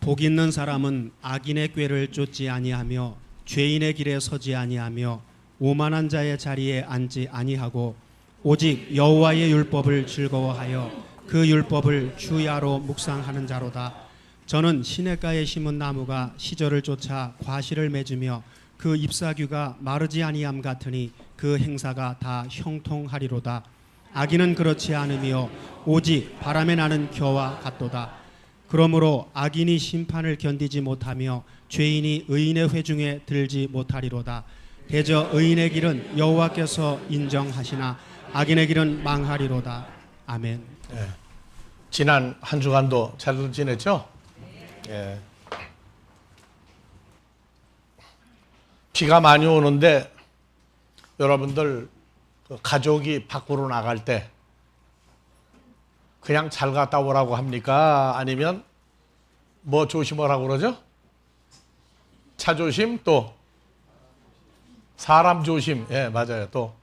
복 있는 사람은 악인의 꾀를 쫓지 아니하며 죄인의 길에 서지 아니하며 오만한 자의 자리에 앉지 아니하고 오직 여호와의 율법을 즐거워하여 그 율법을 주야로 묵상하는 자로다. 저는 시냇가에 심은 나무가 시절을 쫓아 과실을 맺으며 그 잎사귀가 마르지 아니함 같으니 그 행사가 다 형통하리로다. 악인은 그렇지 않으며 오직 바람에 나는 겨와 같도다. 그러므로 악인이 심판을 견디지 못하며 죄인이 의인의 회중에 들지 못하리로다. 대저 의인의 길은 여호와께서 인정하시나 악인의 길은 망하리로다. 아멘. 예. 지난 한 주간도 잘 지냈죠? 예. 비가 많이 오는데 여러분들 가족이 밖으로 나갈 때 그냥 잘 갔다 오라고 합니까? 아니면 뭐 조심하라고 그러죠? 차 조심, 또 사람 조심. 예, 맞아요. 또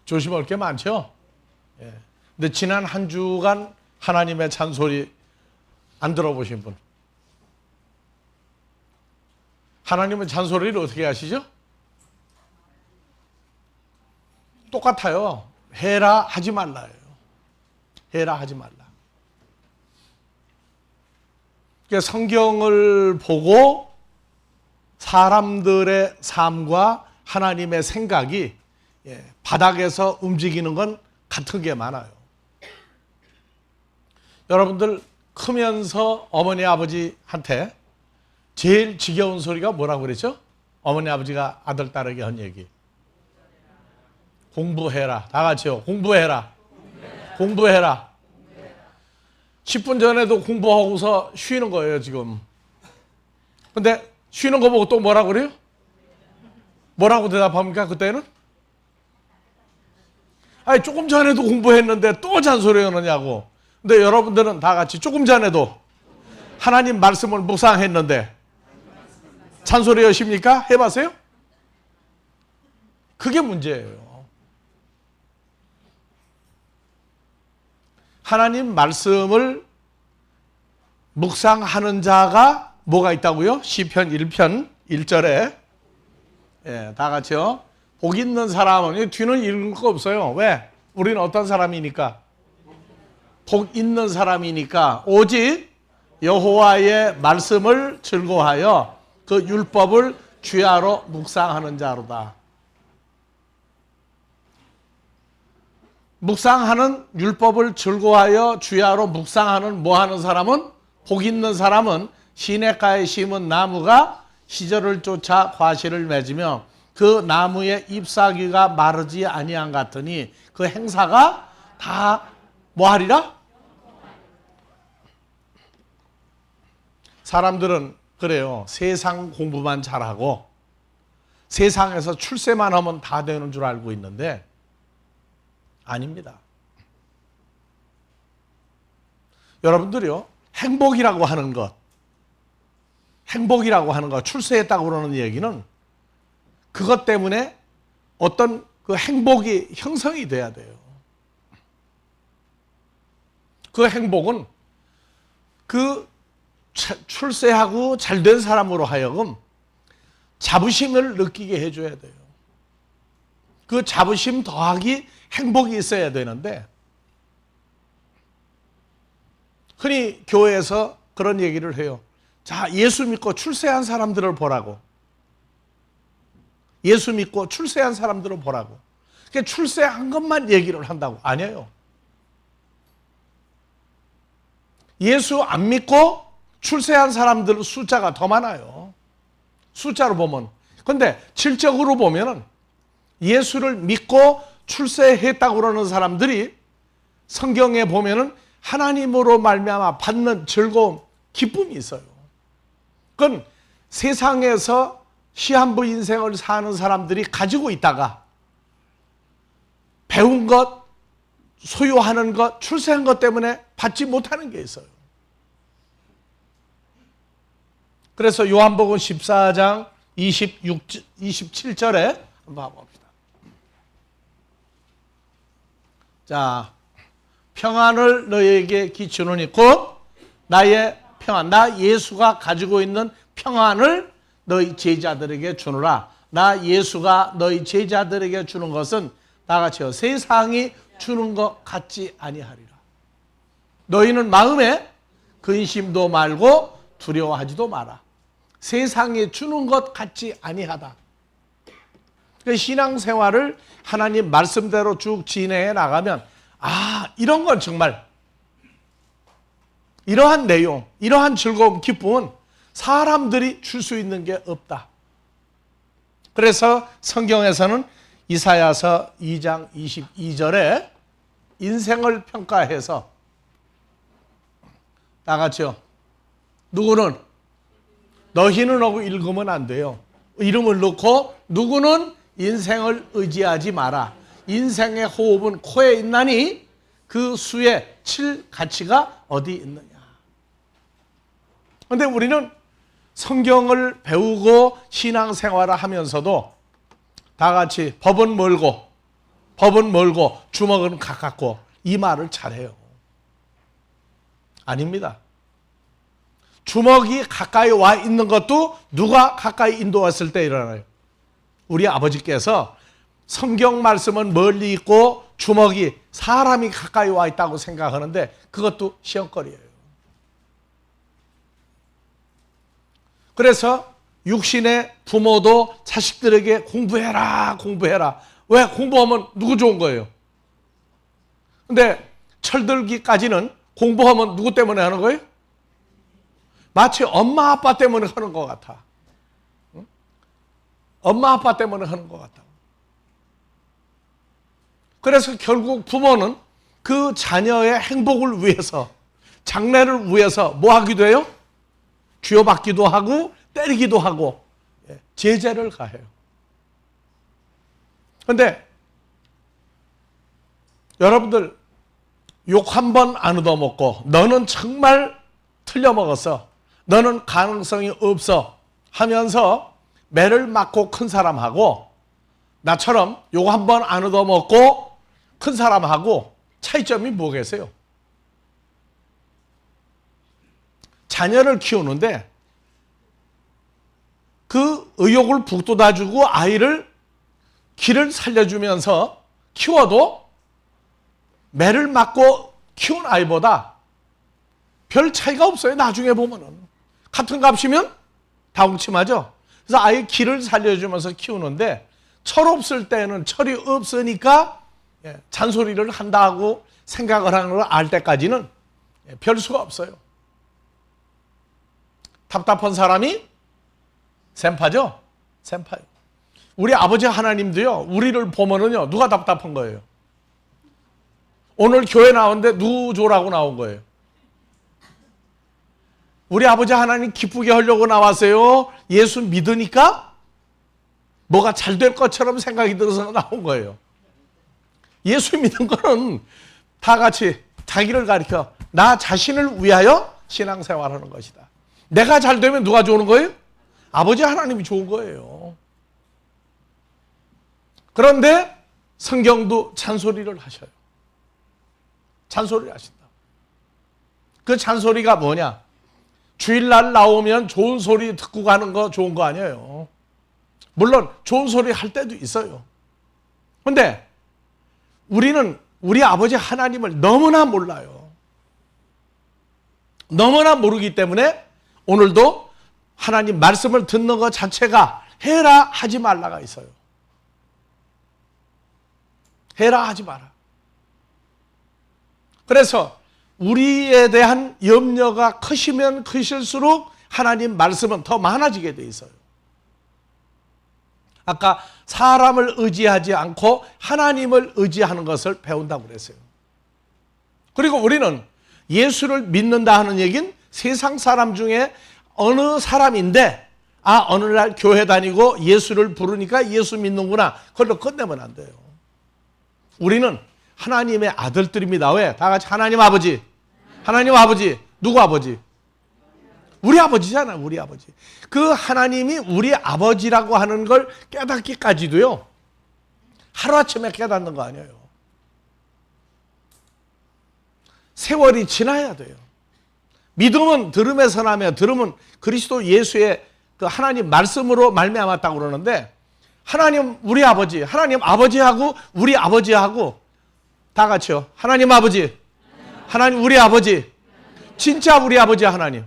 조심할 게 많죠? 예. 근데 지난 한 주간 하나님의 찬소리 안 들어보신 분? 하나님은 잔소리를 어떻게 하시죠? 똑같아요. 해라 하지 말라예요. 해라 하지 말라. 그러니까 성경을 보고 사람들의 삶과 하나님의 생각이 바닥에서 움직이는 건 같은 게 많아요. 여러분들 크면서 어머니 아버지한테 제일 지겨운 소리가 뭐라고 그랬죠? 어머니 아버지가 아들 딸에게 한 얘기. 공부해라. 다 같이요. 공부해라. 공부해라. 10분 전에도 공부하고서 쉬는 거예요, 지금. 근데 쉬는 거 보고 또 뭐라고 그래요? 뭐라고 대답합니까, 그때는? 아니, 조금 전에도 공부했는데 또 잔소리 하느냐고. 근데 여러분들은 다 같이 조금 전에도 하나님 말씀을 묵상했는데 잔소리 하십니까? 해봤어요? 그게 문제예요. 하나님 말씀을 묵상하는 자가 뭐가 있다고요? 시편 1편 1절에 다 같이요. 복 있는 사람은 뒤는 읽을 거 없어요. 왜? 우리는 어떤 사람이니까? 복 있는 사람이니까 오직 여호와의 말씀을 즐거워하여 그 율법을 주야로 묵상하는 자로다. 묵상하는 율법을 즐거워하여 주야로 묵상하는 뭐하는 사람은? 복 있는 사람은 시냇가에 심은 나무가 시절을 쫓아 과실을 맺으며 그 나무의 잎사귀가 마르지 아니한 같으니 그 행사가 다 뭐하리라? 사람들은 그래요. 세상 공부만 잘하고 세상에서 출세만 하면 다 되는 줄 알고 있는데 아닙니다. 여러분들이요, 행복이라고 하는 것, 출세했다고 그러는 얘기는 그것 때문에 어떤 그 행복이 형성이 돼야 돼요. 그 행복은 그 출세하고 잘된 사람으로 하여금 자부심을 느끼게 해줘야 돼요. 그 자부심 더하기 행복이 있어야 되는데 흔히 교회에서 그런 얘기를 해요. 자, 예수 믿고 출세한 사람들을 보라고. 예수 믿고 출세한 사람들을 보라고. 그러니까 출세한 것만 얘기를 한다고. 아니에요. 예수 안 믿고 출세한 사람들 숫자가 더 많아요. 숫자로 보면. 그런데 질적으로 보면은 예수를 믿고 출세했다고 그러는 사람들이 성경에 보면은 하나님으로 말미암아 받는 즐거움, 기쁨이 있어요. 그건 세상에서 시한부 인생을 사는 사람들이 가지고 있다가 배운 것, 소유하는 것, 출세한 것 때문에 받지 못하는 게 있어요. 그래서 요한복음 14장 27절에 한번 봅시다. 자, 평안을 너희에게 끼치노니 곧 나의 평안, 나 예수가 가지고 있는 평안을 너희 제자들에게 주노라. 나 예수가 너희 제자들에게 주는 것은 다 같이요, 세상이 주는 것 같지 아니하리라. 너희는 마음에 근심도 말고 두려워하지도 마라. 세상이 주는 것 같지 아니하다. 그 신앙생활을 하나님 말씀대로 쭉 진행해 나가면 이런 건 정말 이러한 내용, 이러한 즐거움, 기쁨은 사람들이 줄 수 있는 게 없다. 그래서 성경에서는 이사야서 2장 22절에 인생을 평가해서 다 같이요, 누구는 너희는 하고 읽으면 안 돼요. 이름을 넣고 누구는 인생을 의지하지 마라. 인생의 호흡은 코에 있나니 그 수에 칠 가치가 어디 있느냐. 그런데 우리는 성경을 배우고 신앙생활을 하면서도 다 같이 법은 멀고 주먹은 가깝고 이 말을 잘해요. 아닙니다. 주먹이 가까이 와 있는 것도 누가 가까이 인도했을 때 일어나요. 우리 아버지께서 성경 말씀은 멀리 있고 주먹이 사람이 가까이 와 있다고 생각하는데 그것도 시험거리예요. 그래서 육신의 부모도 자식들에게 공부해라. 왜? 공부하면 누구 좋은 거예요? 근데 철들기까지는 공부하면 누구 때문에 하는 거예요? 마치 엄마 아빠 때문에 하는 것 같아. 응? 엄마 아빠 때문에 하는 것 같아. 그래서 결국 부모는 그 자녀의 행복을 위해서, 장래를 위해서 뭐 하기도 해요? 쥐어받기도 하고 때리기도 하고 제재를 가해요. 그런데 여러분들 욕 한 번 안 얻어먹고 너는 정말 틀려먹었어, 너는 가능성이 없어 하면서 매를 맞고 큰 사람하고 나처럼 욕 한 번 안 얻어먹고 큰 사람하고 차이점이 뭐겠어요? 자녀를 키우는데 그 의욕을 북돋아주고 아이를 길을 살려주면서 키워도 매를 맞고 키운 아이보다 별 차이가 없어요. 나중에 보면은 같은 값이면 다홍침하죠. 그래서 아이 길을 살려주면서 키우는데 철 없을 때는 철이 없으니까 잔소리를 한다고 생각을 하는 걸 알 때까지는 별 수가 없어요. 답답한 사람이 샘파죠? 샘파요. 우리 아버지 하나님도요, 우리를 보면은요, 누가 답답한 거예요? 오늘 교회 나오는데 누구 조라고 나온 거예요? 우리 아버지 하나님 기쁘게 하려고 나왔어요? 예수 믿으니까 뭐가 잘 될 것처럼 생각이 들어서 나온 거예요. 예수 믿는 거는 다 같이 자기를 가리켜 나 자신을 위하여 신앙생활하는 것이다. 내가 잘 되면 누가 좋은 거예요? 아버지 하나님이 좋은 거예요. 그런데 성경도 잔소리를 하셔요. 잔소리를 하신다. 그 잔소리가 뭐냐? 주일날 나오면 좋은 소리 듣고 가는 거 좋은 거 아니에요. 물론 좋은 소리 할 때도 있어요. 그런데 우리는 우리 아버지 하나님을 너무나 몰라요. 너무나 모르기 때문에 오늘도 하나님 말씀을 듣는 것 자체가 해라 하지 말라가 있어요. 해라 하지 마라. 그래서 우리에 대한 염려가 크시면 크실수록 하나님 말씀은 더 많아지게 돼 있어요. 아까 사람을 의지하지 않고 하나님을 의지하는 것을 배운다고 그랬어요. 그리고 우리는 예수를 믿는다 하는 얘기는 세상 사람 중에 어느 사람인데 어느 날 교회 다니고 예수를 부르니까 예수 믿는구나, 그걸로 끝내면 안 돼요. 우리는 하나님의 아들들입니다. 왜? 다 같이 하나님 아버지. 하나님 아버지. 누구 아버지? 우리 아버지잖아요. 우리 아버지. 그 하나님이 우리 아버지라고 하는 걸 깨닫기까지도요, 하루아침에 깨닫는 거 아니에요. 세월이 지나야 돼요. 믿음은 들음에서 나며 들음은 그리스도 예수의 그 하나님 말씀으로 말미암았다고 그러는데, 하나님 우리 아버지, 하나님 아버지하고 우리 아버지하고 다 같이요. 하나님 아버지, 하나님 우리 아버지, 진짜 우리 아버지 하나님.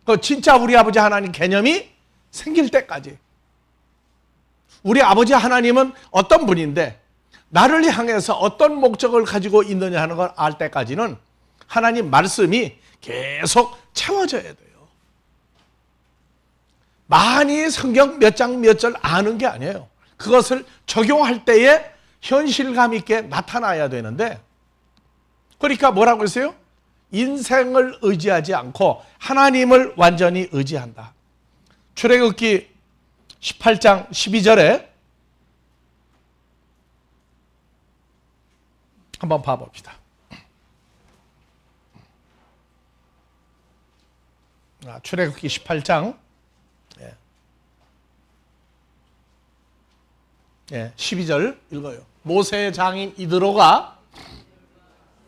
그 진짜 우리 아버지 하나님 개념이 생길 때까지. 우리 아버지 하나님은 어떤 분인데 나를 향해서 어떤 목적을 가지고 있느냐 하는 걸 알 때까지는 하나님 말씀이 계속 채워져야 돼요. 많이 성경 몇 장 몇 절 아는 게 아니에요. 그것을 적용할 때에 현실감 있게 나타나야 되는데, 그러니까 뭐라고 했어요? 인생을 의지하지 않고 하나님을 완전히 의지한다. 출애굽기 18장 12절에 한번 봐봅시다. 출애굽기 18장 12절 읽어요. 모세의 장인 이드로가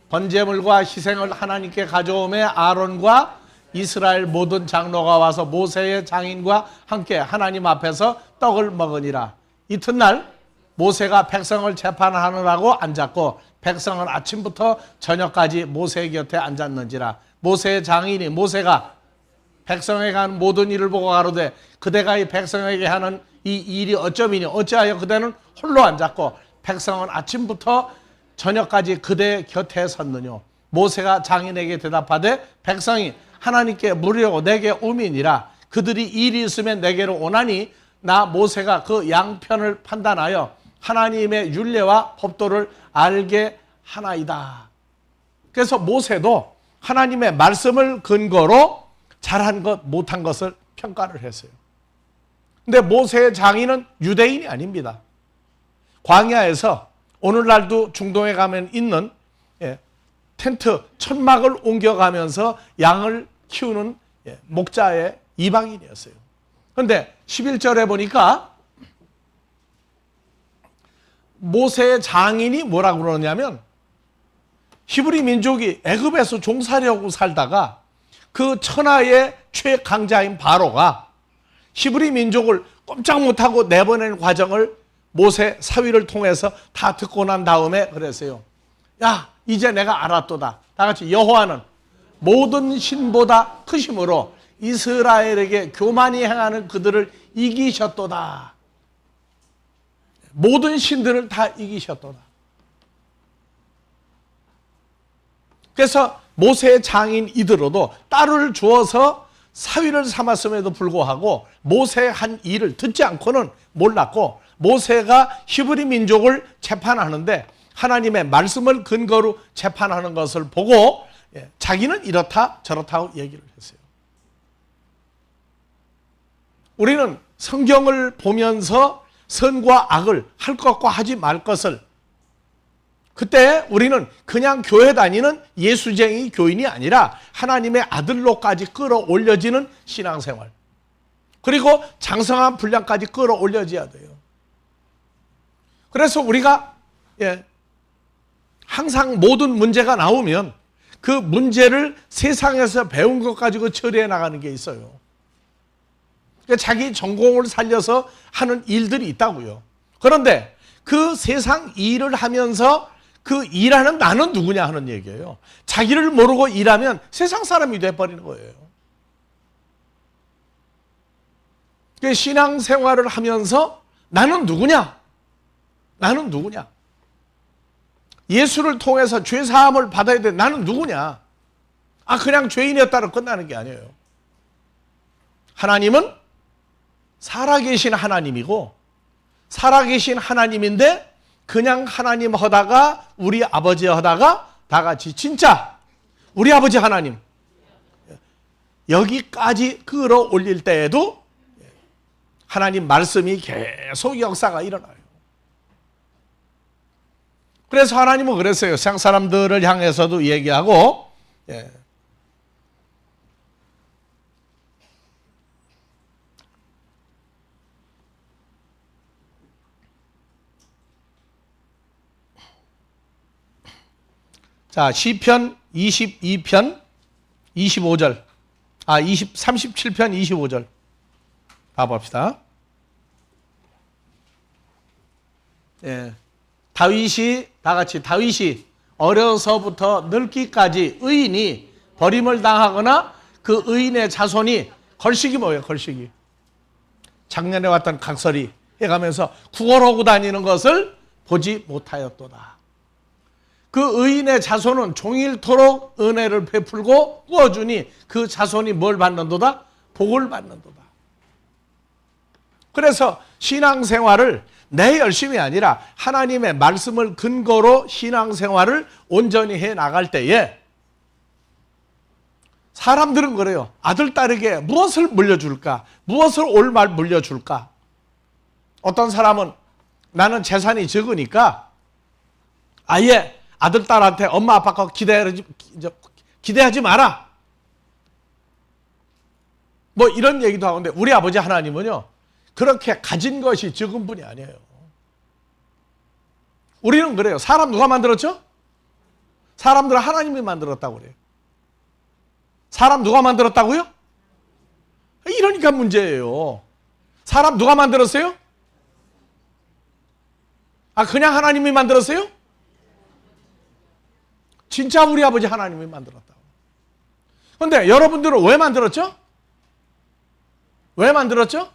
번제물과 희생을 하나님께 가져오매 아론과 이스라엘 모든 장로가 와서 모세의 장인과 함께 하나님 앞에서 떡을 먹으니라. 이튿날 모세가 백성을 재판하느라고 앉았고 백성은 아침부터 저녁까지 모세 곁에 앉았는지라. 모세의 장인이 모세가 백성에게 하는 모든 일을 보고 가로되 그대가 이 백성에게 하는 이 일이 어쩌미니 어찌하여 그대는 홀로 앉았고 백성은 아침부터 저녁까지 그대 곁에 섰느뇨. 모세가 장인에게 대답하되 백성이 하나님께 물으려고 내게 오미니라. 그들이 일이 있으면 내게로 오나니 나 모세가 그 양편을 판단하여 하나님의 율례와 법도를 알게 하나이다. 그래서 모세도 하나님의 말씀을 근거로 잘한 것 못한 것을 평가를 했어요. 근데 모세의 장인은 유대인이 아닙니다. 광야에서 오늘날도 중동에 가면 있는 텐트 천막을 옮겨가면서 양을 키우는 목자의 이방인이었어요. 그런데 11절에 보니까 모세의 장인이 뭐라고 그러냐면 히브리 민족이 애굽에서 종살이하고 살다가 그 천하의 최강자인 바로가 히브리 민족을 꼼짝 못하고 내보내는 과정을 모세 사위를 통해서 다 듣고 난 다음에 그랬어요. 야, 이제 내가 알았도다. 다 같이 여호와는 모든 신보다 크심으로 이스라엘에게 교만히 행하는 그들을 이기셨도다. 모든 신들을 다 이기셨도다. 그래서 모세의 장인 이드로도 딸을 주어서 사위를 삼았음에도 불구하고 모세의 한 일을 듣지 않고는 몰랐고, 모세가 히브리 민족을 재판하는데 하나님의 말씀을 근거로 재판하는 것을 보고 자기는 이렇다 저렇다고 얘기를 했어요. 우리는 성경을 보면서 선과 악을 할 것과 하지 말 것을, 그때 우리는 그냥 교회 다니는 예수쟁이 교인이 아니라 하나님의 아들로까지 끌어올려지는 신앙생활, 그리고 장성한 분량까지 끌어올려져야 돼요. 그래서 우리가 항상 모든 문제가 나오면 그 문제를 세상에서 배운 것 가지고 처리해 나가는 게 있어요. 그러니까 자기 전공을 살려서 하는 일들이 있다고요. 그런데 그 세상 일을 하면서 그 일하는 나는 누구냐 하는 얘기예요. 자기를 모르고 일하면 세상 사람이 돼버리는 거예요. 그러니까 신앙생활을 하면서 나는 누구냐? 나는 누구냐? 예수를 통해서 죄사함을 받아야 돼. 나는 누구냐? 그냥 죄인이었다로 끝나는 게 아니에요. 하나님은 살아계신 하나님이고, 살아계신 하나님인데 그냥 하나님 하다가 우리 아버지 하다가 다 같이 진짜 우리 아버지 하나님 여기까지 끌어올릴 때에도 하나님 말씀이 계속 역사가 일어나요. 그래서 하나님은 그랬어요. 세상 사람들을 향해서도 얘기하고, 자, 시편 22편 25절. 37편 25절. 봐봅시다. 예. 다윗이, 다 같이, 다윗이 어려서부터 늙기까지 의인이 버림을 당하거나 그 의인의 자손이, 걸식이 뭐예요? 걸식이. 작년에 왔던 각설이 해가면서 구걸하고 다니는 것을 보지 못하였도다. 그 의인의 자손은 종일토록 은혜를 베풀고 꾸어주니 그 자손이 뭘 받는도다? 복을 받는도다. 그래서 신앙생활을 내 열심이 아니라 하나님의 말씀을 근거로 신앙생활을 온전히 해 나갈 때에 사람들은 그래요. 아들, 딸에게 무엇을 물려줄까? 무엇을 올말 물려줄까? 어떤 사람은 나는 재산이 적으니까 아예 아들, 딸한테 엄마, 아빠 거 기대하지 마라. 뭐 이런 얘기도 하는데 우리 아버지 하나님은요, 그렇게 가진 것이 적은 분이 아니에요. 우리는 그래요. 사람 누가 만들었죠? 사람들은 하나님이 만들었다고 그래요. 사람 누가 만들었다고요? 이러니까 문제예요. 사람 누가 만들었어요? 그냥 하나님이 만들었어요? 진짜 우리 아버지 하나님이 만들었다고. 그런데 여러분들은 왜 만들었죠? 왜 만들었죠?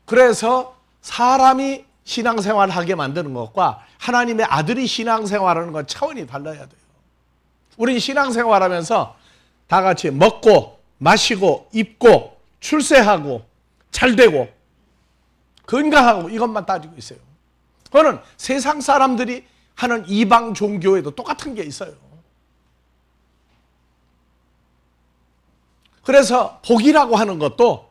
그래서 사람이 신앙생활을 하게 만드는 것과 하나님의 아들이 신앙생활하는 건 차원이 달라야 돼요. 우린 신앙생활하면서 다 같이 먹고 마시고 입고 출세하고 잘되고 건강하고 이것만 따지고 있어요. 그거는 세상 사람들이 하는 이방 종교에도 똑같은 게 있어요. 그래서 복이라고 하는 것도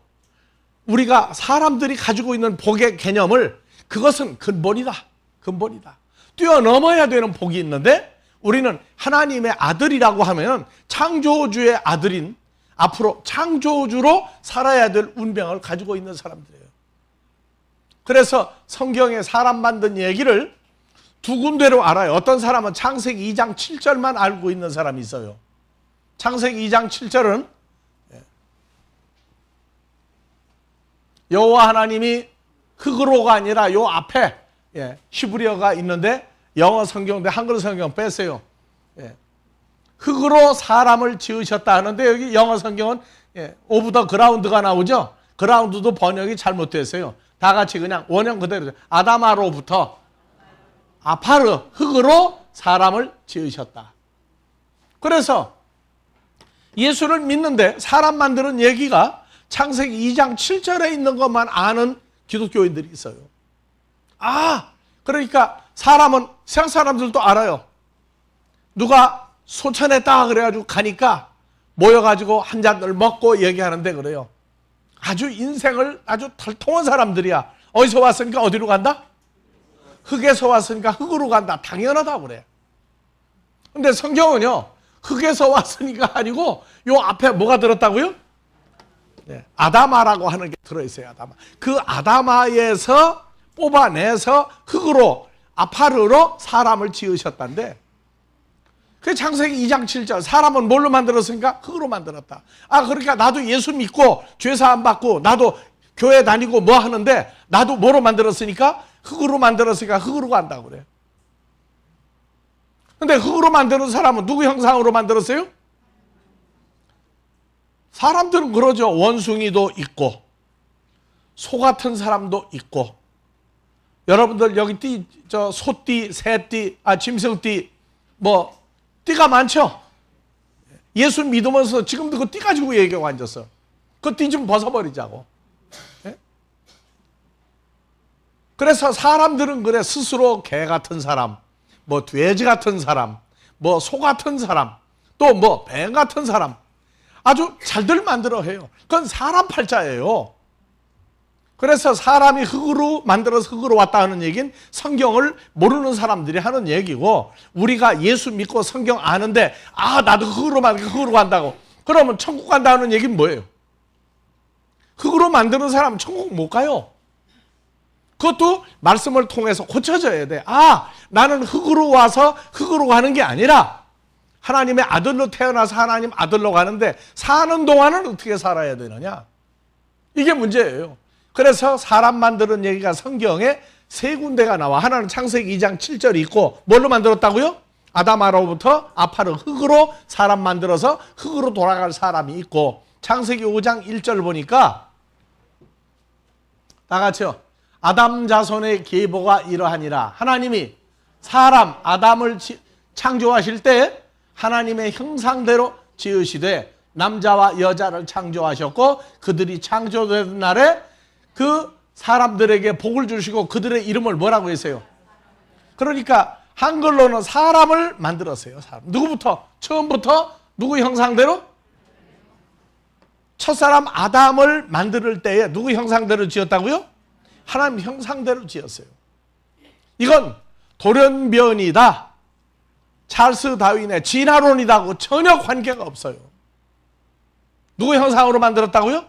우리가 사람들이 가지고 있는 복의 개념을, 그것은 근본이다. 근본이다. 뛰어넘어야 되는 복이 있는데 우리는 하나님의 아들이라고 하면 창조주의 아들인, 앞으로 창조주로 살아야 될 운명을 가지고 있는 사람들이에요. 그래서 성경에 사람 만든 얘기를 두 군데로 알아요. 어떤 사람은 창세기 2장 7절만 알고 있는 사람이 있어요. 창세기 2장 7절은 여호와 하나님이 흙으로가 아니라 요 앞에 히브리어가 있는데 영어 성경인데 한글 성경 뺐어요. 흙으로 사람을 지으셨다 하는데 여기 영어 성경은 오브 더 그라운드가 나오죠. 그라운드도 번역이 잘못됐어요. 다 같이 그냥 원형 그대로 아담아로부터 아파르, 흙으로 사람을 지으셨다. 그래서 예수를 믿는데 사람 만드는 얘기가 창세기 2장 7절에 있는 것만 아는 기독교인들이 있어요. 그러니까 사람은 세상 사람들도 알아요. 누가 소천했다 그래가지고 가니까 모여가지고 한 잔을 먹고 얘기하는데 그래요. 아주 인생을 아주 털통한 사람들이야. 어디서 왔으니까 어디로 간다? 흙에서 왔으니까 흙으로 간다. 당연하다 그래. 근데 성경은요, 흙에서 왔으니까 아니고 요 앞에 뭐가 들었다고요? 아다마라고 하는 게 들어있어요. 아다마. 그 아다마에서 뽑아내서 흙으로, 아파르로 사람을 지으셨다는데, 그 창세기 2장 7절, 사람은 뭘로 만들었으니까? 흙으로 만들었다. 그러니까 나도 예수 믿고 죄사함 받고 나도 교회 다니고 뭐 하는데 나도 뭐로 만들었으니까? 흙으로 만들었으니까 흙으로 간다고 그래요. 근데 흙으로 만드는 사람은 누구 형상으로 만들었어요? 사람들은 그러죠. 원숭이도 있고 소 같은 사람도 있고, 여러분들 여기 소띠, 새띠, 짐승띠, 뭐 띠가 많죠. 예수 믿으면서 지금도 그 띠 가지고 얘기하고 앉았어. 그 띠 좀 벗어버리자고. 그래서 사람들은 그래, 스스로 개 같은 사람, 뭐 돼지 같은 사람, 뭐 소 같은 사람, 또 뭐 뱀 같은 사람, 아주 잘들 만들어 해요. 그건 사람 팔자예요. 그래서 사람이 흙으로 만들어서 흙으로 왔다 하는 얘기는 성경을 모르는 사람들이 하는 얘기고, 우리가 예수 믿고 성경 아는데 나도 흙으로 만들고 흙으로 간다고 그러면 천국 간다는 얘기는 뭐예요? 흙으로 만드는 사람은 천국 못 가요. 그것도 말씀을 통해서 고쳐져야 돼. 나는 흙으로 와서 흙으로 가는 게 아니라 하나님의 아들로 태어나서 하나님 아들로 가는데 사는 동안은 어떻게 살아야 되느냐? 이게 문제예요. 그래서 사람 만드는 얘기가 성경에 세 군데가 나와. 하나는 창세기 2장 7절이 있고 뭘로 만들었다고요? 아담아로부터 아파르 흙으로 사람 만들어서 흙으로 돌아갈 사람이 있고, 창세기 5장 1절 보니까 다 같이요. 아담 자손의 계보가 이러하니라. 하나님이 사람 아담을 창조하실 때 하나님의 형상대로 지으시되 남자와 여자를 창조하셨고, 그들이 창조된 날에 그 사람들에게 복을 주시고 그들의 이름을 뭐라고 했어요? 그러니까 한글로는 사람을 만들었어요. 사람. 누구부터? 처음부터 누구 형상대로? 첫사람 아담을 만들 때에 누구 형상대로 지었다고요? 하나님 형상대로 지었어요. 이건 돌연변이다, 찰스 다윈의 진화론이다고 전혀 관계가 없어요. 누구 형상으로 만들었다고요?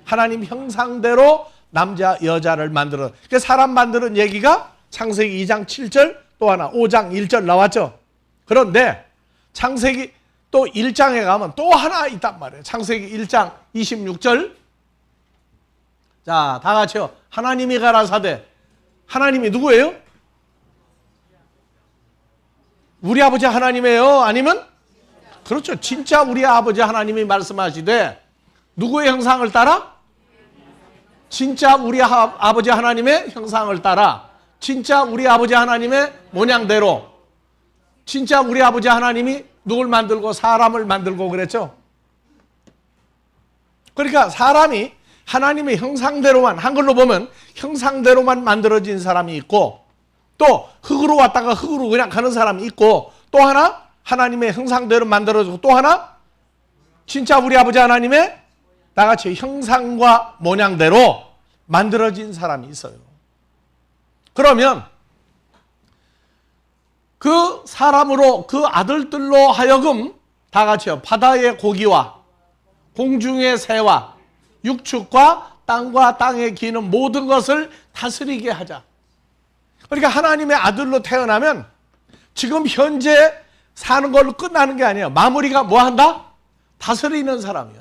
하나님 형상대로 남자 여자를 만들어. 그 사람 만드는 얘기가 창세기 2장 7절 또 하나 5장 1절 나왔죠. 그런데 창세기 또 1장에 가면 또 하나 있단 말이에요. 창세기 1장 26절. 자, 다 같이요. 하나님이 가라사대. 하나님이 누구예요? 우리 아버지 하나님이에요? 아니면? 그렇죠. 진짜 우리 아버지 하나님이 말씀하시되 누구의 형상을 따라? 진짜 우리 아버지 하나님의 형상을 따라, 진짜 우리 아버지 하나님의 모양대로, 진짜 우리 아버지 하나님이 누굴 만들고 사람을 만들고 그랬죠. 그러니까 사람이 하나님의 형상대로만, 한글로 보면 형상대로만 만들어진 사람이 있고, 또 흙으로 왔다가 흙으로 그냥 가는 사람이 있고, 또 하나 하나님의 형상대로 만들어지고, 또 하나 진짜 우리 아버지 하나님의 나같이 형상과 모양대로 만들어진 사람이 있어요. 그러면 그 사람으로, 그 아들들로 하여금 다 같이요. 바다의 고기와 공중의 새와 육축과 땅과 땅에 기는 모든 것을 다스리게 하자. 그러니까 하나님의 아들로 태어나면 지금 현재 사는 걸로 끝나는 게 아니에요. 마무리가 뭐 한다? 다스리는 사람이야.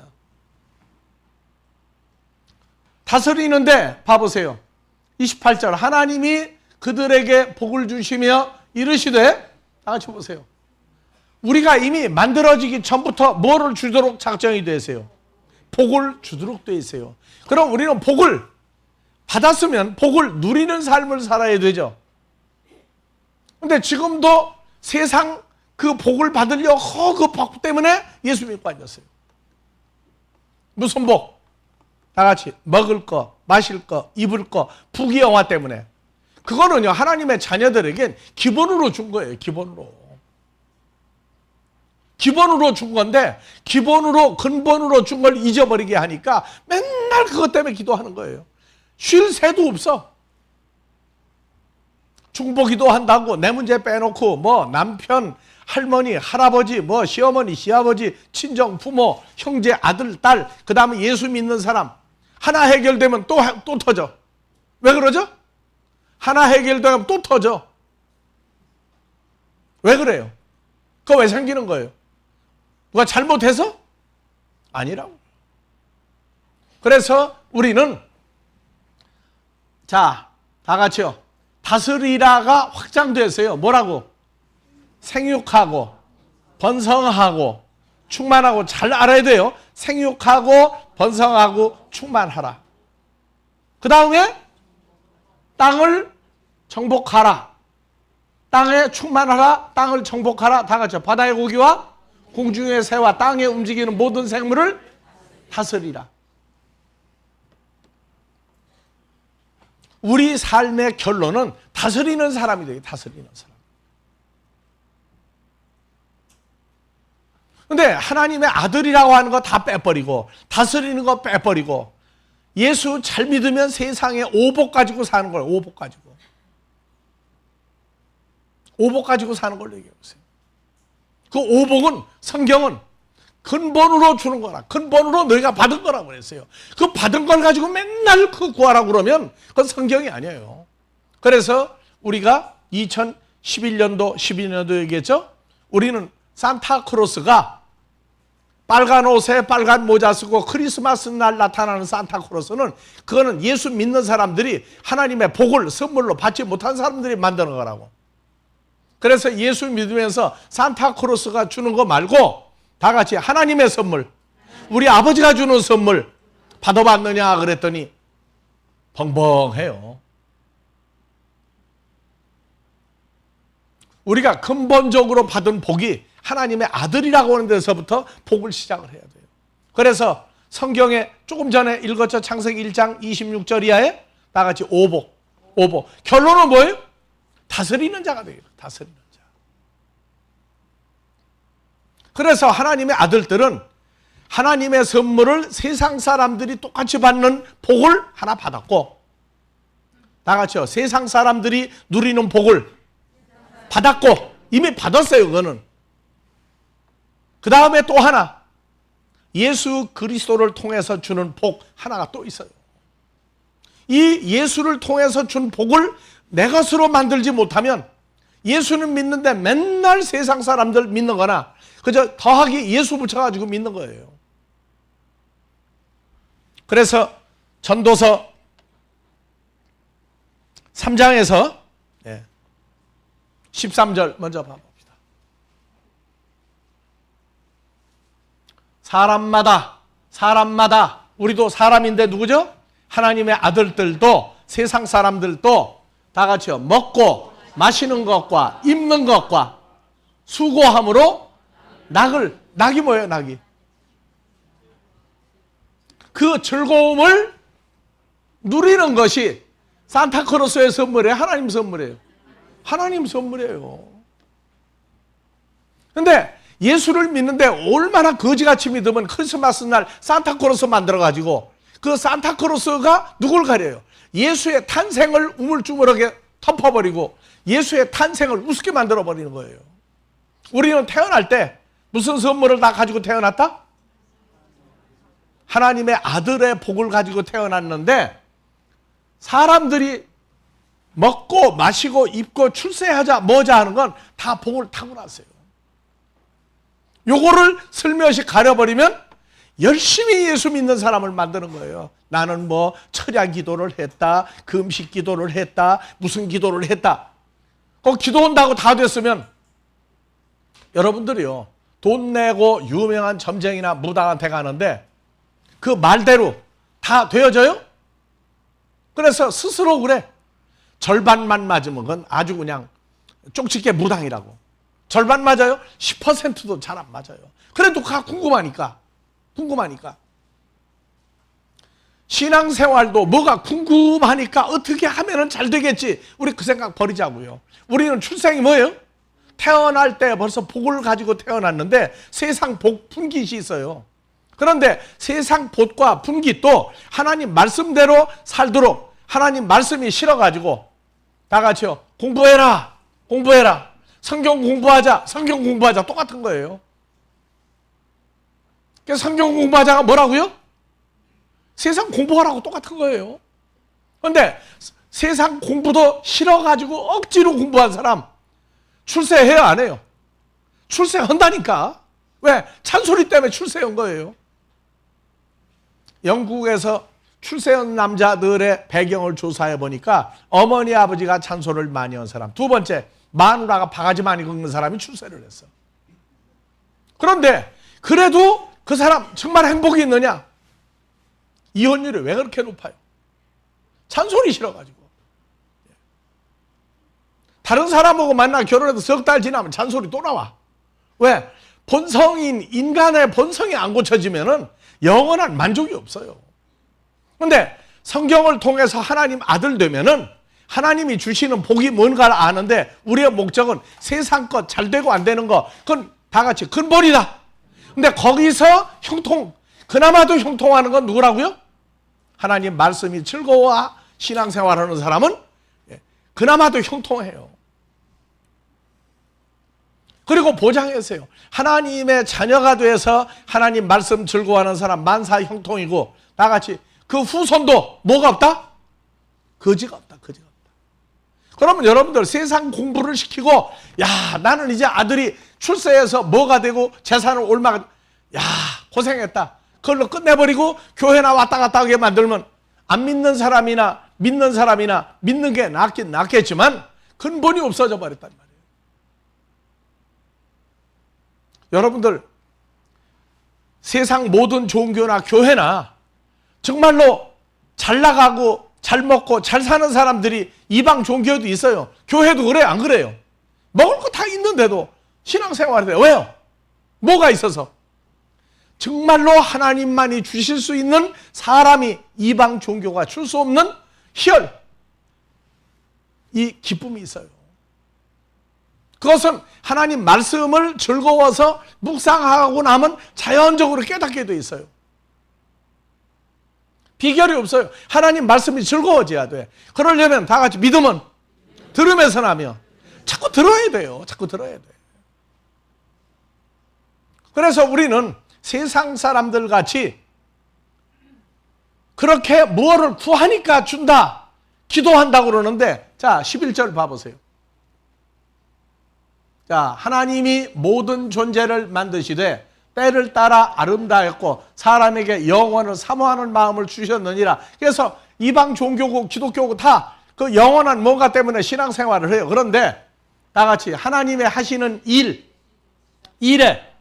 다스리는데 봐보세요. 28절 하나님이 그들에게 복을 주시며 이르시되, 다 같이 보세요. 우리가 이미 만들어지기 전부터 뭐를 주도록 작정이 되세요? 복을 주도록 되어 있어요. 그럼 우리는 복을 받았으면 복을 누리는 삶을 살아야 되죠. 근데 지금도 세상 그 복을 받으려 그 복 때문에 예수 믿고 앉았어요. 무슨 복? 다 같이 먹을 거, 마실 거, 입을 거, 부귀영화 때문에. 그거는요 하나님의 자녀들에겐 기본으로 준 거예요. 기본으로 준 건데, 기본으로 근본으로 준 걸 잊어버리게 하니까 맨날 그것 때문에 기도하는 거예요. 쉴 새도 없어. 중보기도 한다고 내 문제 빼놓고 뭐 남편, 할머니, 할아버지, 뭐 시어머니, 시아버지, 친정, 부모, 형제, 아들, 딸, 그 다음에 예수 믿는 사람 하나 해결되면 또 터져. 왜 그러죠? 하나 해결되면 또 터져. 왜 그래요? 그거 왜 생기는 거예요? 누가 잘못해서? 아니라고. 그래서 우리는 자, 다 같이요. 다스리라가 확장됐어요. 뭐라고? 생육하고 번성하고 충만하고. 잘 알아야 돼요. 생육하고 번성하고 충만하라. 그 다음에 땅을 정복하라. 땅에 충만하라. 땅을 정복하라. 다 같이 바다의 고기와 공중의 새와 땅에 움직이는 모든 생물을 다스리라. 우리 삶의 결론은 다스리는 사람이 되게. 다스리는 사람. 근데 하나님의 아들이라고 하는 거 다 빼버리고, 다스리는 거 빼버리고, 예수 잘 믿으면 세상에 오복 가지고 사는 거예요. 오복 가지고. 오복 가지고 사는 걸로 얘기해 보세요. 그 오복은 성경은 근본으로 주는 거라. 근본으로 너희가 받은 거라고 그랬어요. 그 받은 걸 가지고 맨날 그 구하라고 그러면 그건 성경이 아니에요. 그래서 우리가 2011년도, 12년도 얘기했죠. 우리는 산타크로스가 빨간 옷에 빨간 모자 쓰고 크리스마스 날 나타나는 산타크로스는 그거는 예수 믿는 사람들이 하나님의 복을 선물로 받지 못한 사람들이 만드는 거라고. 그래서 예수 믿으면서 산타크로스가 주는 거 말고 다 같이 하나님의 선물, 우리 아버지가 주는 선물 받아봤느냐 그랬더니 벙벙해요. 우리가 근본적으로 받은 복이 하나님의 아들이라고 하는 데서부터 복을 시작을 해야 돼요. 그래서 성경에 조금 전에 읽었죠. 창세기 1장 26절 이하에 다 같이 오복. 결론은 뭐예요? 다스리는 자가 되요. 다스리는 자. 그래서 하나님의 아들들은 하나님의 선물을 세상 사람들이 똑같이 받는 복을 하나 받았고, 다 같이요. 세상 사람들이 누리는 복을 받았고, 이미 받았어요. 그거는. 그 다음에 또 하나, 예수 그리스도를 통해서 주는 복 하나가 또 있어요. 이 예수를 통해서 준 복을 내 것으로 만들지 못하면 예수는 믿는데 맨날 세상 사람들 믿는 거나 그저 더하기 예수 붙여가지고 믿는 거예요. 그래서 전도서 3장에서 13절 먼저 봐봅시다. 사람마다 우리도 사람인데 누구죠? 하나님의 아들들도 세상 사람들도 다 같이요. 먹고 마시는 것과 입는 것과 수고함으로 낙이 뭐예요? 낙이. 그 즐거움을 누리는 것이 산타크로스의 선물이에요? 하나님 선물이에요? 하나님 선물이에요. 근데 예수를 믿는데 얼마나 거지같이 믿으면 크리스마스 날 산타크로스 만들어가지고 그 산타크로스가 누굴 가려요? 예수의 탄생을 우물쭈물하게 덮어버리고 예수의 탄생을 우습게 만들어버리는 거예요. 우리는 태어날 때 무슨 선물을 다 가지고 태어났다? 하나님의 아들의 복을 가지고 태어났는데 사람들이 먹고 마시고 입고 출세하자 뭐자 하는 건 다 복을 타고 났어요. 요거를 슬며시 가려버리면 열심히 예수 믿는 사람을 만드는 거예요. 나는 뭐 철야 기도를 했다, 금식 기도를 했다, 무슨 기도를 했다. 그 기도한다고 다 됐으면 여러분들이요, 돈 내고 유명한 점쟁이나 무당한테 가는데 그 말대로 다 되어져요? 그래서 스스로 그래. 절반만 맞으면 그건 아주 그냥 쪽집게 무당이라고. 절반 맞아요? 10%도 잘 안 맞아요. 그래도 궁금하니까. 신앙생활도 뭐가 궁금하니까 어떻게 하면 잘 되겠지. 우리 그 생각 버리자고요. 우리는 출생이 뭐예요? 태어날 때 벌써 복을 가지고 태어났는데 세상 복 분깃이 있어요. 그런데 세상 복과 분깃도 하나님 말씀대로 살도록 하나님 말씀이 싫어가지고 다 같이요. 공부해라. 성경 공부하자. 똑같은 거예요. 그래서 성경 공부하자가 뭐라고요? 세상 공부하라고 똑같은 거예요. 그런데 세상 공부도 싫어가지고 억지로 공부한 사람 출세해요, 안 해요? 출세한다니까. 왜? 찬소리 때문에 출세한 거예요. 영국에서 출세한 남자들의 배경을 조사해 보니까 어머니 아버지가 찬소를 많이 한 사람, 두 번째 마누라가 바가지 많이 긁는 사람이 출세를 했어. 그런데 그래도 그 사람 정말 행복이 있느냐? 이혼율이 왜 그렇게 높아요? 찬소리 싫어가지고. 다른 사람하고 만나 결혼해도 석 달 지나면 잔소리 또 나와. 왜? 본성인 인간의 본성이 안 고쳐지면은 영원한 만족이 없어요. 그런데 성경을 통해서 하나님 아들 되면은 하나님이 주시는 복이 뭔가를 아는데 우리의 목적은 세상 것 잘 되고 안 되는 거 그건 다 같이 근본이다. 근데 거기서 그나마도 형통하는 건 누구라고요? 하나님 말씀이 즐거워 신앙생활하는 사람은 그나마도 형통해요. 그리고 보장했어요. 하나님의 자녀가 돼서 하나님 말씀 즐거워하는 사람 만사 형통이고 다 같이 그 후손도 뭐가 없다? 거지가 없다. 그러면 여러분들 세상 공부를 시키고, 야, 나는 이제 아들이 출세해서 뭐가 되고 재산을 올마가, 야, 고생했다. 그걸로 끝내버리고 교회나 왔다 갔다 하게 만들면 안 믿는 사람이나 믿는 사람이나 믿는 게 낫긴 낫겠지만 근본이 없어져 버렸단 말이에요. 여러분들, 세상 모든 종교나 교회나 정말로 잘 나가고 잘 먹고 잘 사는 사람들이 이방 종교도 있어요. 교회도 그래요? 안 그래요? 먹을 거 다 있는데도 신앙생활을 해요. 왜요? 뭐가 있어서? 정말로 하나님만이 주실 수 있는 사람이 이방 종교가 줄 수 없는 희열, 이 기쁨이 있어요. 그것은 하나님 말씀을 즐거워서 묵상하고 나면 자연적으로 깨닫게 돼 있어요. 비결이 없어요. 하나님 말씀이 즐거워져야 돼. 그러려면 다 같이 믿음은 들음에서 나며 자꾸 들어야 돼요. 자꾸 들어야 돼. 그래서 우리는 세상 사람들 같이 그렇게 뭐를 구하니까 준다, 기도한다고 그러는데, 자, 11절 봐보세요. 자, 하나님이 모든 존재를 만드시되 때를 따라 아름다웠고 사람에게 영원을 사모하는 마음을 주셨느니라. 그래서 이방 종교고 기독교고 다 그 영원한 뭔가 때문에 신앙생활을 해요. 그런데 다 같이 하나님의 하시는 일에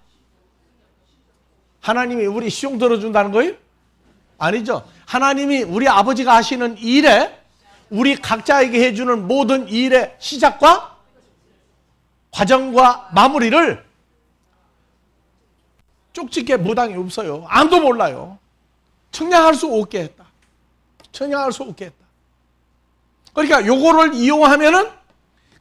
하나님이 우리 시용 들어준다는 거예요? 아니죠. 하나님이 우리 아버지가 하시는 일에 우리 각자에게 해주는 모든 일의 시작과 과정과 마무리를 쪽집게 무당이 없어요. 아무도 몰라요. 청량할 수 없게 했다. 청량할 수 없게 했다. 그러니까 요거를 이용하면은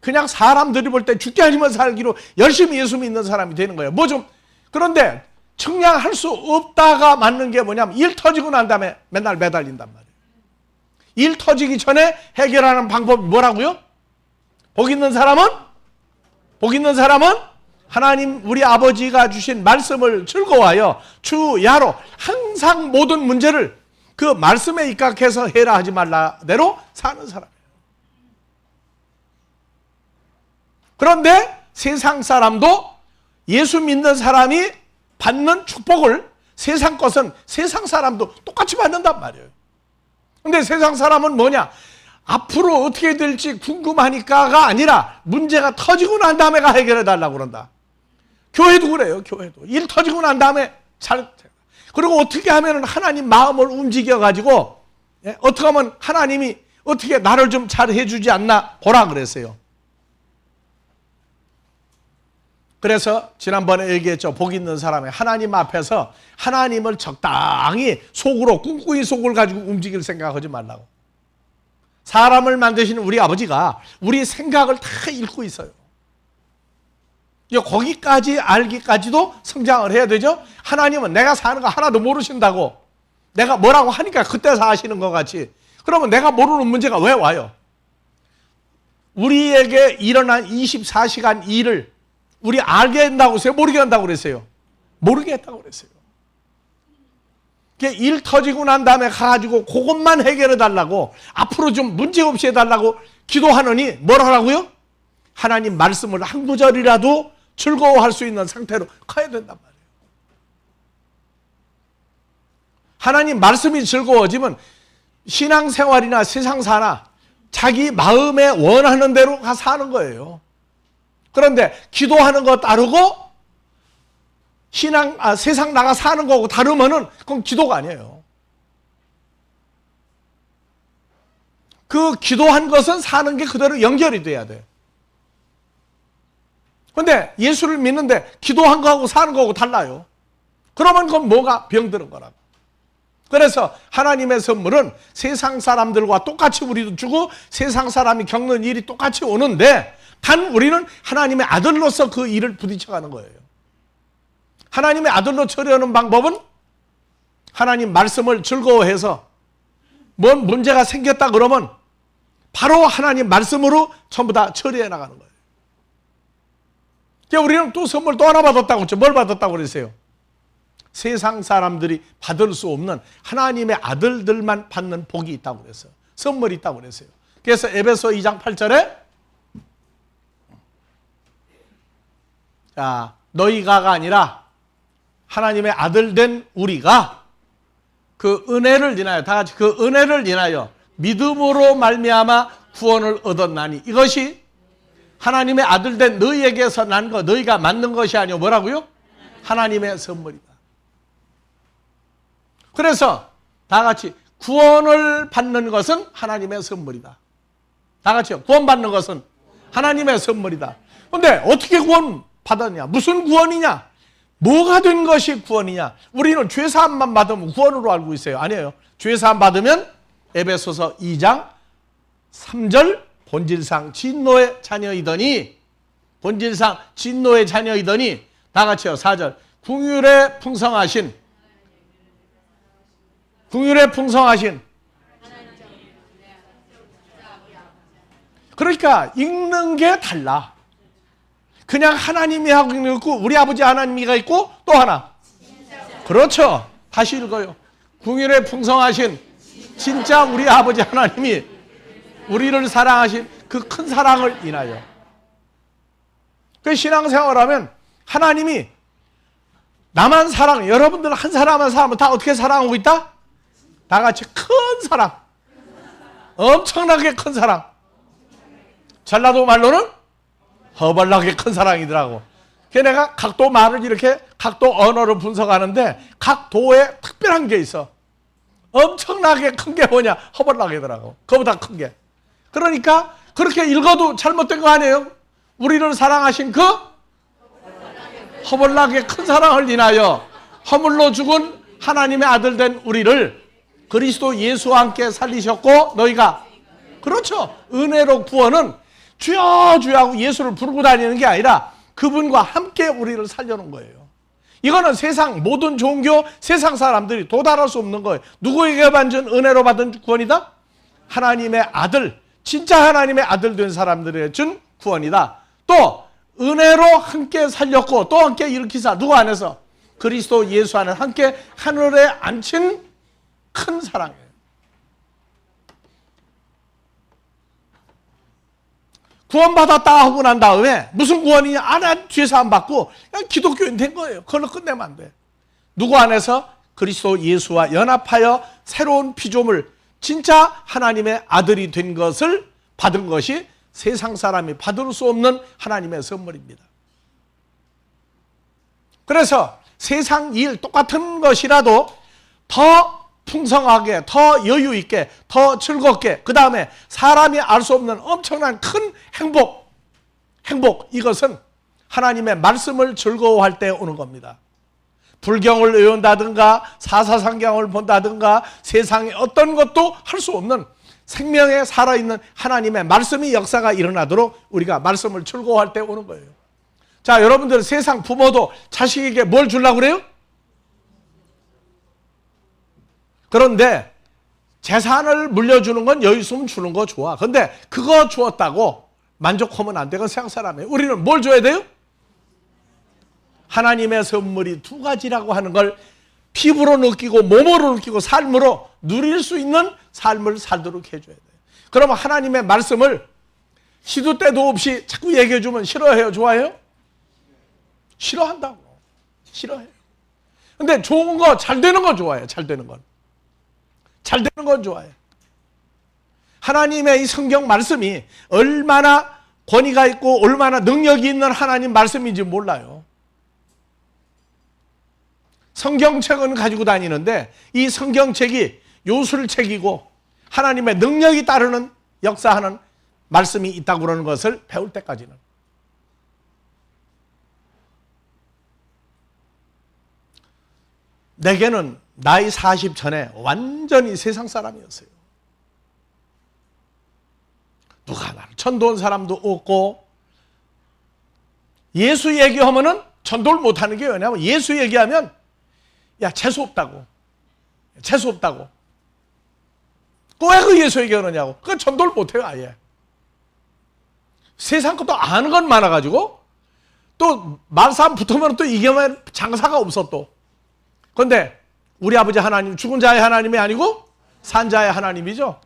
그냥 사람들이 볼 때 죽게 아니면 살기로 열심히 예수 믿는 사람이 되는 거예요. 뭐 좀, 그런데 청량할 수 없다가 맞는 게 뭐냐면 일 터지고 난 다음에 맨날 매달린단 말이에요. 일 터지기 전에 해결하는 방법이 뭐라고요? 복 있는 사람은 하나님 우리 아버지가 주신 말씀을 즐거워하여 주야로 항상 모든 문제를 그 말씀에 입각해서 해라 하지 말라대로 사는 사람이에요. 그런데 세상 사람도 예수 믿는 사람이 받는 축복을 세상 것은 세상 사람도 똑같이 받는단 말이에요. 근데 세상 사람은 뭐냐? 앞으로 어떻게 될지 궁금하니까가 아니라 문제가 터지고 난 다음에가 해결해 달라고 그런다. 교회도 그래요. 교회도 일 터지고 난 다음에 그리고 어떻게 하면 하나님 마음을 움직여 가지고 어떻게 하면 하나님이 어떻게 나를 좀 잘 해주지 않나 보라 그랬어요. 그래서 지난번에 얘기했죠. 복 있는 사람이 하나님 앞에서 하나님을 적당히 속으로 꿍꿍이 속을 가지고 움직일 생각하지 말라고. 사람을 만드시는 우리 아버지가 우리 생각을 다 읽고 있어요. 거기까지 알기까지도 성장을 해야 되죠. 하나님은 내가 사는 거 하나도 모르신다고 내가 뭐라고 하니까 그때 사시는 것 같이. 그러면 내가 모르는 문제가 왜 와요? 우리에게 일어난 24시간 일을 우리 알게 한다고 했어요? 모르게 한다고 그랬어요? 모르게 했다고 그랬어요. 일 터지고 난 다음에 가가지고 그것만 해결해 달라고 앞으로 좀 문제 없이 해달라고 기도하느니 뭘 하라고요? 하나님 말씀을 한 구절이라도 즐거워할 수 있는 상태로 커야 된단 말이에요. 하나님 말씀이 즐거워지면 신앙생활이나 세상사나 자기 마음에 원하는 대로 가 사는 거예요. 그런데 기도하는 거 따르고 세상 나가 사는 거고 다르면은 그건 기도가 아니에요. 그 기도한 것은 사는 게 그대로 연결이 돼야 돼. 근데 예수를 믿는데 기도한 거하고 사는 거하고 달라요. 그러면 그건 뭐가 병드는 거라고. 그래서 하나님의 선물은 세상 사람들과 똑같이 우리도 주고 세상 사람이 겪는 일이 똑같이 오는데 단 우리는 하나님의 아들로서 그 일을 부딪혀가는 거예요. 하나님의 아들로 처리하는 방법은 하나님 말씀을 즐거워해서 뭔 문제가 생겼다 그러면 바로 하나님 말씀으로 전부 다 처리해 나가는 거예요. 우리는 또 선물 또 하나 받았다고 했죠. 뭘 받았다고 그랬어요? 세상 사람들이 받을 수 없는 하나님의 아들들만 받는 복이 있다고 그랬어요. 선물이 있다고 그랬어요. 그래서 에베소 2장 8절에 자, 너희가가 아니라 하나님의 아들 된 우리가 그 은혜를 인하여, 다 같이 그 은혜를 인하여 믿음으로 말미암아 구원을 얻었나니, 이것이 하나님의 아들 된 너희에게서 난 것, 너희가 만든 것이 아니오. 뭐라고요? 하나님의 선물이다. 그래서 다 같이 구원을 받는 것은 하나님의 선물이다. 다 같이요. 구원받는 것은 하나님의 선물이다. 그런데 어떻게 구원 받았냐? 무슨 구원이냐? 뭐가 된 것이 구원이냐? 우리는 죄사함만 받으면 구원으로 알고 있어요. 아니에요. 죄사함 받으면 에베소서 2장 3절 본질상 진노의 자녀이더니, 본질상 진노의 자녀이더니, 다 같이요. 4절 긍휼에 풍성하신 그러니까 읽는 게 달라. 그냥 하나님이 하고 있고 우리 아버지 하나님이가 있고 또 하나. 그렇죠. 다시 읽어요. 긍휼에 풍성하신 진짜 우리 아버지 하나님이 우리를 사랑하신 그 큰 사랑을 인하여. 그 신앙생활하면 하나님이 나만 사랑, 여러분들 한 사람한 사람은 다 어떻게 사랑하고 있다? 다 같이 큰 사랑. 엄청나게 큰 사랑. 전라도 말로는 허벌나게 큰 사랑이더라고. 걔네가 각도 말을 이렇게 각도 언어로 분석하는데 각 도에 특별한 게 있어. 엄청나게 큰 게 뭐냐? 허벌나게더라고. 그거보다 큰 게. 그러니까 그렇게 읽어도 잘못된 거 아니에요? 우리를 사랑하신 그 허벌나게 큰 사랑을 인하여 허물로 죽은 하나님의 아들 된 우리를 그리스도 예수와 함께 살리셨고, 너희가, 그렇죠. 은혜로 구원은 주여 주여 하고 예수를 부르고 다니는 게 아니라 그분과 함께 우리를 살려놓은 거예요. 이거는 세상 모든 종교, 세상 사람들이 도달할 수 없는 거예요. 누구에게 받은 은혜로 받은 구원이다? 하나님의 아들, 진짜 하나님의 아들 된 사람들에게 준 구원이다. 또 은혜로 함께 살렸고 또 함께 일으키사, 누구 안에서? 그리스도 예수 안에 함께 하늘에 앉힌 큰 사랑이에요. 구원받았다 하고 난 다음에 무슨 구원이냐? 난 죄사함 받고 그냥 기독교인 된 거예요. 그걸로 끝내면 안 돼. 누구 안에서? 그리스도 예수와 연합하여 새로운 피조물, 진짜 하나님의 아들이 된 것을 받은 것이 세상 사람이 받을 수 없는 하나님의 선물입니다. 그래서 세상 일 똑같은 것이라도 더 풍성하게, 더 여유 있게, 더 즐겁게, 그 다음에 사람이 알 수 없는 엄청난 큰 행복, 이것은 하나님의 말씀을 즐거워할 때 오는 겁니다. 불경을 외운다든가 사사상경을 본다든가 세상의 어떤 것도 할 수 없는 생명에 살아있는 하나님의 말씀이 역사가 일어나도록 우리가 말씀을 즐거워할 때 오는 거예요. 자, 여러분들 세상 부모도 자식에게 뭘 주려고 그래요? 그런데 재산을 물려주는 건 여유 있으면 주는 거 좋아. 근데 그거 주었다고 만족하면 안 돼. 그건 세상 사람이에요. 우리는 뭘 줘야 돼요? 하나님의 선물이 두 가지라고 하는 걸 피부로 느끼고 몸으로 느끼고 삶으로 누릴 수 있는 삶을 살도록 해줘야 돼요. 그러면 하나님의 말씀을 시도 때도 없이 자꾸 얘기해 주면 싫어해요? 좋아해요? 싫어한다고. 싫어해요. 근데 좋은 거, 잘 되는 건 좋아해요. 잘 되는 건. 잘 되는 건 좋아해요. 하나님의 이 성경 말씀이 얼마나 권위가 있고 얼마나 능력이 있는 하나님 말씀인지 몰라요. 성경책은 가지고 다니는데 이 성경책이 요술책이고 하나님의 능력이 따르는 역사하는 말씀이 있다고 그러는 것을 배울 때까지는. 내게는 나이 40 전에 완전히 세상 사람이었어요. 누가 나를 천도한 사람도 없고, 예수 얘기하면은 전도를 못하는 게 왜냐면 예수 얘기하면 야 재수없다고, 재수없다고. 왜 그 예수 얘기하느냐고. 그 전도를 못해요 아예. 세상 것도 아는 건 많아가지고 또 말싸움 붙으면 또 이겨면 장사가 없어 또. 그런데 우리 아버지 하나님 죽은 자의 하나님이 아니고 산 자의 하나님이죠.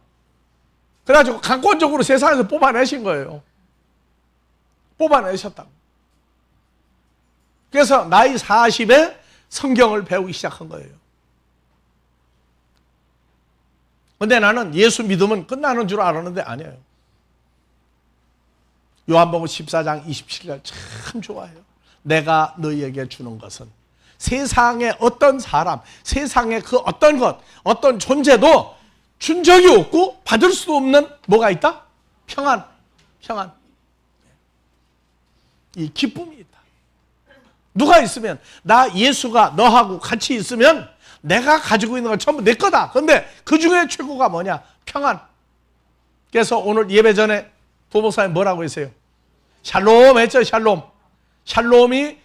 그래가지고 강권적으로 세상에서 뽑아내신 거예요. 뽑아내셨다고. 그래서 나이 40에 성경을 배우기 시작한 거예요. 근데 나는 예수 믿으면 끝나는 줄 알았는데 아니에요. 요한복음 14장 27절 참 좋아해요. 내가 너희에게 주는 것은 세상의 어떤 사람, 세상의 그 어떤 것, 어떤 존재도 준 적이 없고 받을 수도 없는 뭐가 있다? 평안. 이 기쁨이 있다. 누가 있으면 나 예수가 너하고 같이 있으면 내가 가지고 있는 건 전부 내 거다. 그런데 그 중에 최고가 뭐냐? 평안. 그래서 오늘 예배 전에 도목사님 뭐라고 했어요? 샬롬 했죠, 샬롬. 샬롬이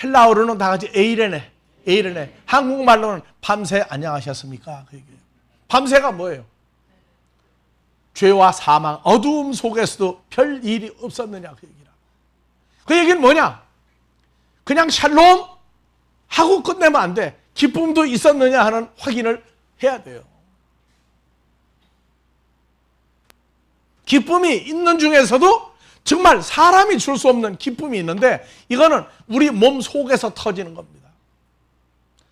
헬라어로는 다 같이 에이레네. 한국말로는 밤새 안녕하셨습니까? 그 얘기예요. 밤새가 뭐예요? 죄와 사망, 어두움 속에서도 별 일이 없었느냐 그 얘기라. 그 얘기는 뭐냐? 그냥 샬롬 하고 끝내면 안 돼. 기쁨도 있었느냐 하는 확인을 해야 돼요. 기쁨이 있는 중에서도 정말 사람이 줄 수 없는 기쁨이 있는데 이거는 우리 몸 속에서 터지는 겁니다.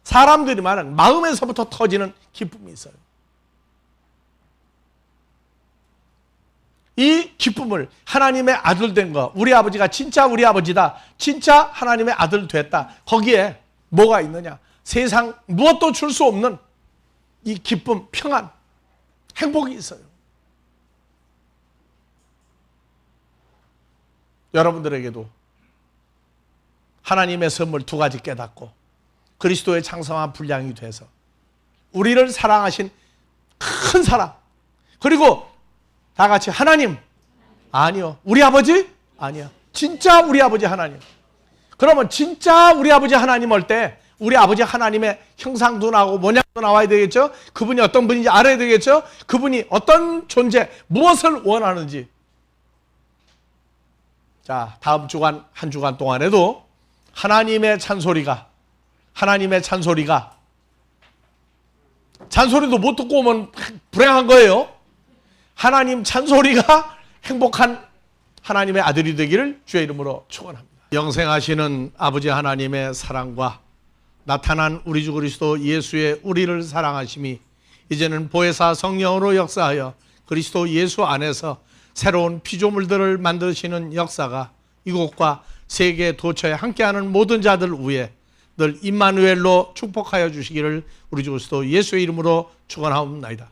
사람들이 말하는 마음에서부터 터지는 기쁨이 있어요. 이 기쁨을 하나님의 아들 된 거, 우리 아버지가 진짜 우리 아버지다, 진짜 하나님의 아들 됐다. 거기에 뭐가 있느냐? 세상 무엇도 줄 수 없는 이 기쁨, 평안, 행복이 있어요. 여러분들에게도 하나님의 선물 두 가지 깨닫고 그리스도의 창성한 분량이 돼서 우리를 사랑하신 큰 사랑, 그리고 다 같이 하나님, 아니요. 우리 아버지? 아니야. 진짜 우리 아버지 하나님. 그러면 진짜 우리 아버지 하나님 올 때 우리 아버지 하나님의 형상도 나오고 모양도 나와야 되겠죠? 그분이 어떤 분인지 알아야 되겠죠? 그분이 어떤 존재, 무엇을 원하는지. 자, 다음 주간, 한 주간 동안에도 하나님의 잔소리가 잔소리도 못 듣고 오면 불행한 거예요. 하나님 잔소리가 행복한 하나님의 아들이 되기를 주의 이름으로 축원합니다. 영생하시는 아버지 하나님의 사랑과 나타난 우리 주 그리스도 예수의 우리를 사랑하심이 이제는 보혜사 성령으로 역사하여 그리스도 예수 안에서 새로운 피조물들을 만드시는 역사가 이곳과 세계 도처에 함께하는 모든 자들 위에 늘 임마누엘로 축복하여 주시기를 우리 주 그리스도 예수의 이름으로 축원하옵나이다.